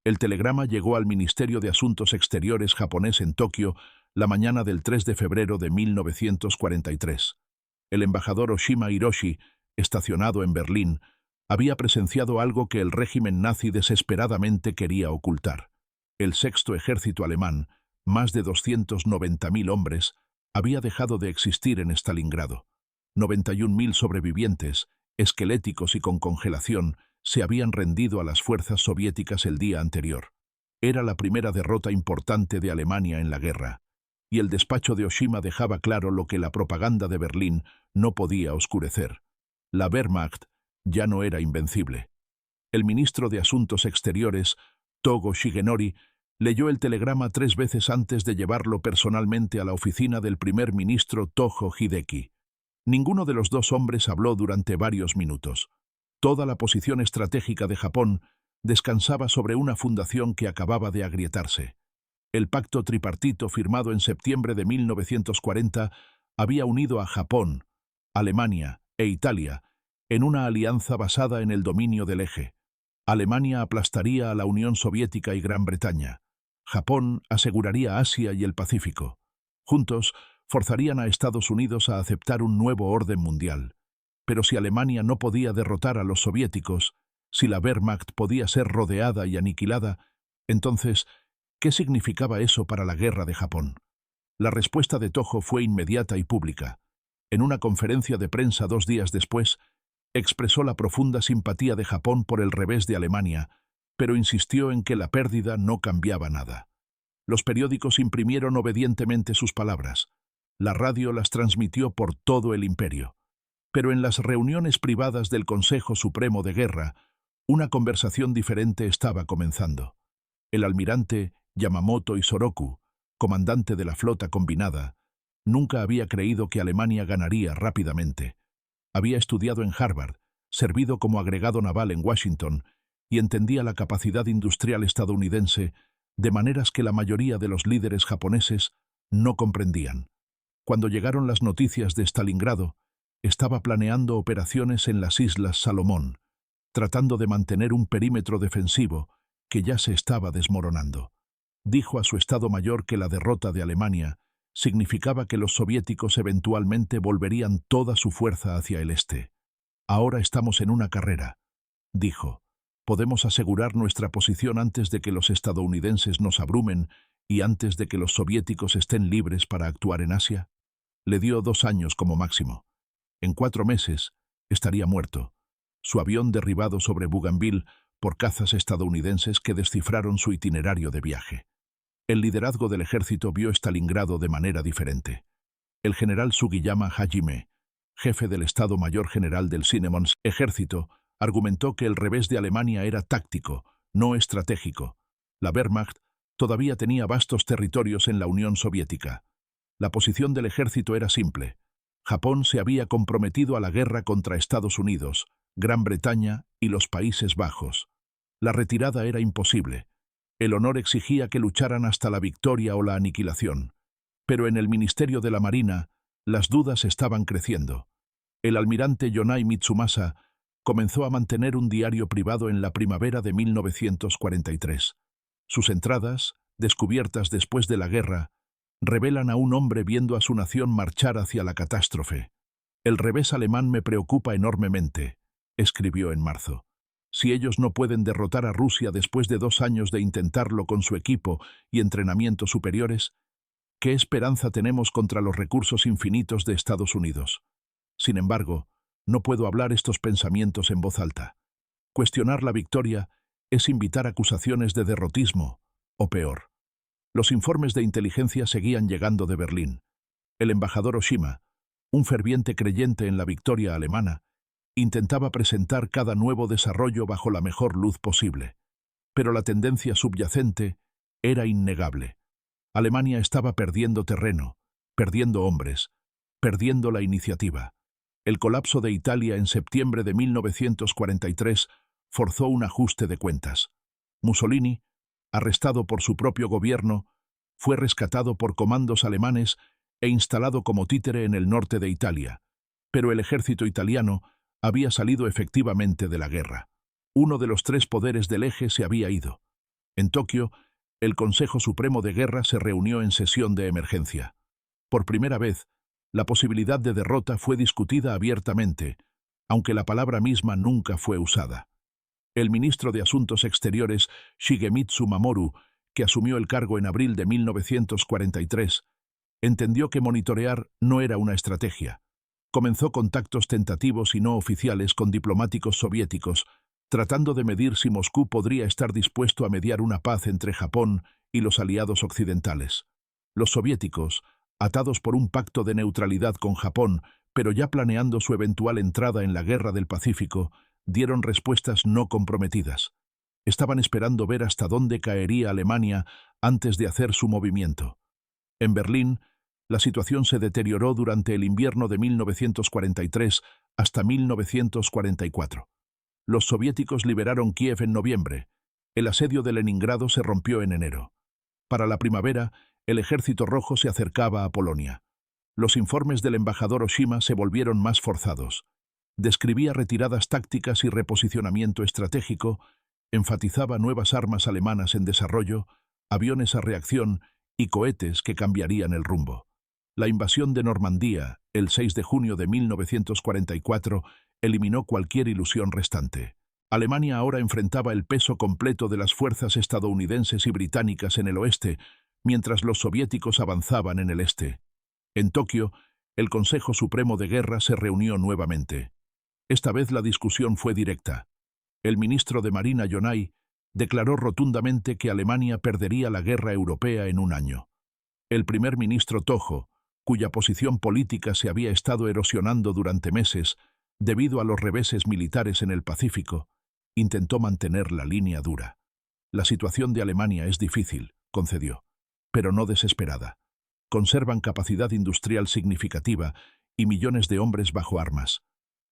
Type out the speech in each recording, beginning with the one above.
El telegrama llegó al Ministerio de Asuntos Exteriores japonés en Tokio la mañana del 3 de febrero de 1943. El embajador Oshima Hiroshi, estacionado en Berlín, había presenciado algo que el régimen nazi desesperadamente quería ocultar. El sexto ejército alemán, más de 290.000 hombres, había dejado de existir en Stalingrado. 91.000 sobrevivientes, esqueléticos y con congelación, se habían rendido a las fuerzas soviéticas el día anterior. Era la primera derrota importante de Alemania en la guerra, y el despacho de Oshima dejaba claro lo que la propaganda de Berlín no podía oscurecer. La Wehrmacht ya no era invencible. El ministro de Asuntos Exteriores, Togo Shigenori, leyó el telegrama 3 veces antes de llevarlo personalmente a la oficina del primer ministro Toho Hideki. Ninguno de los dos hombres habló durante varios minutos. Toda la posición estratégica de Japón descansaba sobre una fundación que acababa de agrietarse. El pacto tripartito firmado en septiembre de 1940 había unido a Japón, Alemania e Italia en una alianza basada en el dominio del eje. Alemania aplastaría a la Unión Soviética y Gran Bretaña. Japón aseguraría Asia y el Pacífico. Juntos, forzarían a Estados Unidos a aceptar un nuevo orden mundial. Pero si Alemania no podía derrotar a los soviéticos, si la Wehrmacht podía ser rodeada y aniquilada, entonces, ¿qué significaba eso para la guerra de Japón? La respuesta de Toho fue inmediata y pública. En una conferencia de prensa 2 días después, expresó la profunda simpatía de Japón por el revés de Alemania, pero insistió en que la pérdida no cambiaba nada. Los periódicos imprimieron obedientemente sus palabras. La radio las transmitió por todo el imperio. Pero en las reuniones privadas del Consejo Supremo de Guerra, una conversación diferente estaba comenzando. El almirante Yamamoto Isoroku, comandante de la flota combinada, nunca había creído que Alemania ganaría rápidamente. Había estudiado en Harvard, servido como agregado naval en Washington, y entendía la capacidad industrial estadounidense de maneras que la mayoría de los líderes japoneses no comprendían. Cuando llegaron las noticias de Stalingrado, estaba planeando operaciones en las Islas Salomón, tratando de mantener un perímetro defensivo que ya se estaba desmoronando. Dijo a su Estado Mayor que la derrota de Alemania significaba que los soviéticos eventualmente volverían toda su fuerza hacia el este. Ahora estamos en una carrera, dijo. Podemos asegurar nuestra posición antes de que los estadounidenses nos abrumen y antes de que los soviéticos estén libres para actuar en Asia. Le dio 2 años como máximo. En 4 meses estaría muerto. Su avión derribado sobre Bougainville por cazas estadounidenses que descifraron su itinerario de viaje. El liderazgo del ejército vio Stalingrado de manera diferente. El general Sugiyama Hajime, jefe del Estado Mayor General del Sinemons Ejército, argumentó que el revés de Alemania era táctico, no estratégico. La Wehrmacht todavía tenía vastos territorios en la Unión Soviética. La posición del ejército era simple. Japón se había comprometido a la guerra contra Estados Unidos, Gran Bretaña y los Países Bajos. La retirada era imposible. El honor exigía que lucharan hasta la victoria o la aniquilación. Pero en el Ministerio de la Marina, las dudas estaban creciendo. El almirante Yonai Mitsumasa comenzó a mantener un diario privado en la primavera de 1943. Sus entradas, descubiertas después de la guerra, revelan a un hombre viendo a su nación marchar hacia la catástrofe. El revés alemán me preocupa enormemente, escribió en marzo. Si ellos no pueden derrotar a Rusia después de 2 años de intentarlo con su equipo y entrenamiento superiores, ¿qué esperanza tenemos contra los recursos infinitos de Estados Unidos? Sin embargo, no puedo hablar estos pensamientos en voz alta. Cuestionar la victoria es invitar acusaciones de derrotismo, o peor. Los informes de inteligencia seguían llegando de Berlín. El embajador Oshima, un ferviente creyente en la victoria alemana, intentaba presentar cada nuevo desarrollo bajo la mejor luz posible. Pero la tendencia subyacente era innegable. Alemania estaba perdiendo terreno, perdiendo hombres, perdiendo la iniciativa. El colapso de Italia en septiembre de 1943 forzó un ajuste de cuentas. Mussolini, arrestado por su propio gobierno, fue rescatado por comandos alemanes e instalado como títere en el norte de Italia. Pero el ejército italiano había salido efectivamente de la guerra. Uno de los 3 poderes del eje se había ido. En Tokio, el Consejo Supremo de Guerra se reunió en sesión de emergencia. Por primera vez, la posibilidad de derrota fue discutida abiertamente, aunque la palabra misma nunca fue usada. El ministro de Asuntos Exteriores, Shigemitsu Mamoru, que asumió el cargo en abril de 1943, entendió que monitorear no era una estrategia. Comenzó contactos tentativos y no oficiales con diplomáticos soviéticos, tratando de medir si Moscú podría estar dispuesto a mediar una paz entre Japón y los aliados occidentales. Los soviéticos, atados por un pacto de neutralidad con Japón, pero ya planeando su eventual entrada en la Guerra del Pacífico, dieron respuestas no comprometidas. Estaban esperando ver hasta dónde caería Alemania antes de hacer su movimiento. En Berlín, la situación se deterioró durante el invierno de 1943 hasta 1944. Los soviéticos liberaron Kiev en noviembre. El asedio de Leningrado se rompió en enero. Para la primavera, el Ejército Rojo se acercaba a Polonia. Los informes del embajador Oshima se volvieron más forzados. Describía retiradas tácticas y reposicionamiento estratégico, enfatizaba nuevas armas alemanas en desarrollo, aviones a reacción y cohetes que cambiarían el rumbo. La invasión de Normandía, el 6 de junio de 1944, eliminó cualquier ilusión restante. Alemania ahora enfrentaba el peso completo de las fuerzas estadounidenses y británicas en el oeste, mientras los soviéticos avanzaban en el este. En Tokio, el Consejo Supremo de Guerra se reunió nuevamente. Esta vez la discusión fue directa. El ministro de Marina Yonai declaró rotundamente que Alemania perdería la guerra europea en un año. El primer ministro Tojo, cuya posición política se había estado erosionando durante meses debido a los reveses militares en el Pacífico, intentó mantener la línea dura. La situación de Alemania es difícil, concedió, pero no desesperada. Conservan capacidad industrial significativa y millones de hombres bajo armas.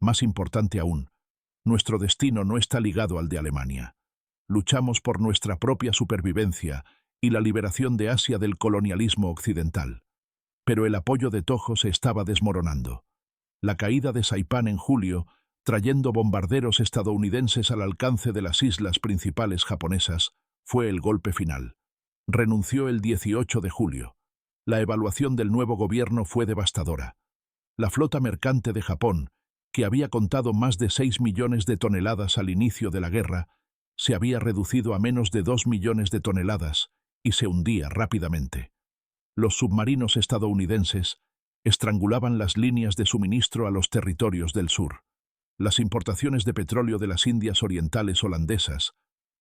Más importante aún, nuestro destino no está ligado al de Alemania. Luchamos por nuestra propia supervivencia y la liberación de Asia del colonialismo occidental. Pero el apoyo de Tojo se estaba desmoronando. La caída de Saipán en julio, trayendo bombarderos estadounidenses al alcance de las islas principales japonesas, fue el golpe final. Renunció el 18 de julio. La evaluación del nuevo gobierno fue devastadora. La flota mercante de Japón, que había contado más de 6 millones de toneladas al inicio de la guerra, se había reducido a menos de 2 millones de toneladas y se hundía rápidamente. Los submarinos estadounidenses estrangulaban las líneas de suministro a los territorios del sur. Las importaciones de petróleo de las Indias Orientales holandesas,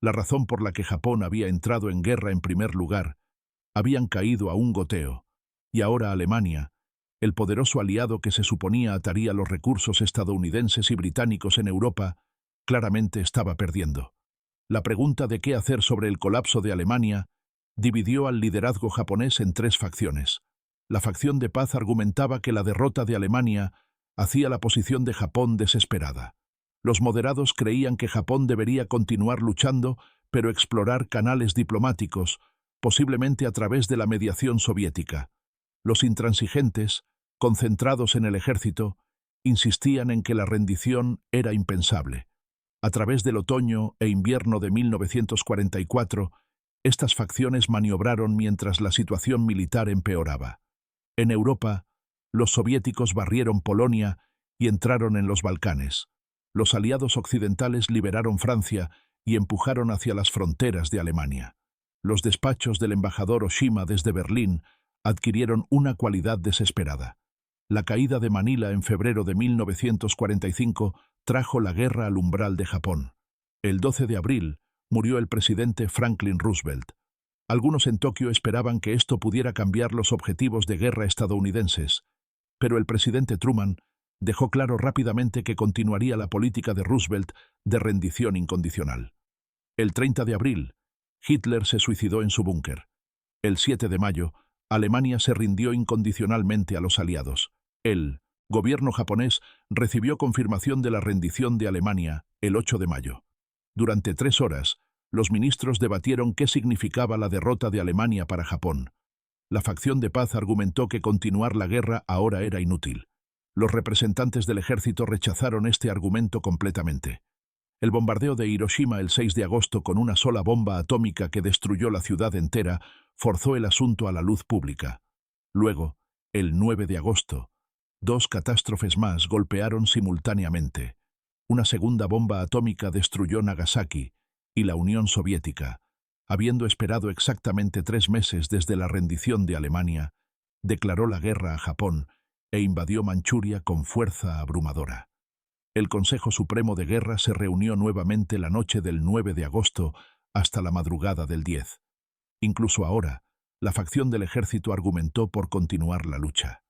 la razón por la que Japón había entrado en guerra en primer lugar, habían caído a un goteo, y ahora Alemania, el poderoso aliado que se suponía ataría los recursos estadounidenses y británicos en Europa, claramente estaba perdiendo. La pregunta de qué hacer sobre el colapso de Alemania dividió al liderazgo japonés en tres facciones. La facción de paz argumentaba que la derrota de Alemania hacía la posición de Japón desesperada. Los moderados creían que Japón debería continuar luchando, pero explorar canales diplomáticos, posiblemente a través de la mediación soviética. Los intransigentes, concentrados en el ejército, insistían en que la rendición era impensable. A través del otoño e invierno de 1944, estas facciones maniobraron mientras la situación militar empeoraba. En Europa, los soviéticos barrieron Polonia y entraron en los Balcanes. Los aliados occidentales liberaron Francia y empujaron hacia las fronteras de Alemania. Los despachos del embajador Oshima desde Berlín adquirieron una cualidad desesperada. La caída de Manila en febrero de 1945 trajo la guerra al umbral de Japón. El 12 de abril murió el presidente Franklin Roosevelt. Algunos en Tokio esperaban que esto pudiera cambiar los objetivos de guerra estadounidenses, pero el presidente Truman dejó claro rápidamente que continuaría la política de Roosevelt de rendición incondicional. El 30 de abril, Hitler se suicidó en su búnker. El 7 de mayo, Alemania se rindió incondicionalmente a los aliados. El gobierno japonés recibió confirmación de la rendición de Alemania el 8 de mayo. Durante 3 horas, los ministros debatieron qué significaba la derrota de Alemania para Japón. La facción de paz argumentó que continuar la guerra ahora era inútil. Los representantes del ejército rechazaron este argumento completamente. El bombardeo de Hiroshima el 6 de agosto con una sola bomba atómica que destruyó la ciudad entera forzó el asunto a la luz pública. Luego, el 9 de agosto, dos catástrofes más golpearon simultáneamente. Una segunda bomba atómica destruyó Nagasaki y la Unión Soviética, habiendo esperado exactamente 3 meses desde la rendición de Alemania, declaró la guerra a Japón e invadió Manchuria con fuerza abrumadora. El Consejo Supremo de Guerra se reunió nuevamente la noche del 9 de agosto hasta la madrugada del 10. Incluso ahora, la facción del ejército argumentó por continuar la lucha.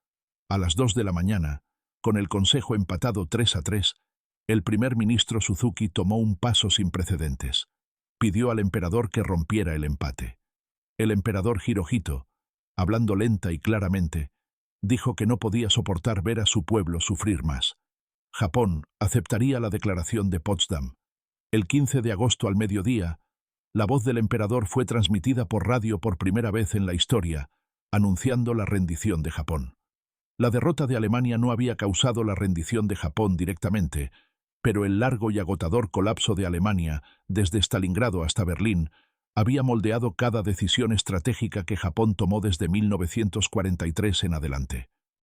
A las 2 de la mañana, con el Consejo empatado 3-3, el primer ministro Suzuki tomó un paso sin precedentes. Pidió al emperador que rompiera el empate. El emperador Hirohito, hablando lenta y claramente, dijo que no podía soportar ver a su pueblo sufrir más. Japón aceptaría la declaración de Potsdam. El 15 de agosto al mediodía, la voz del emperador fue transmitida por radio por primera vez en la historia, anunciando la rendición de Japón. La derrota de Alemania no había causado la rendición de Japón directamente, pero el largo y agotador colapso de Alemania, desde Stalingrado hasta Berlín, había moldeado cada decisión estratégica que Japón tomó desde 1943 en adelante.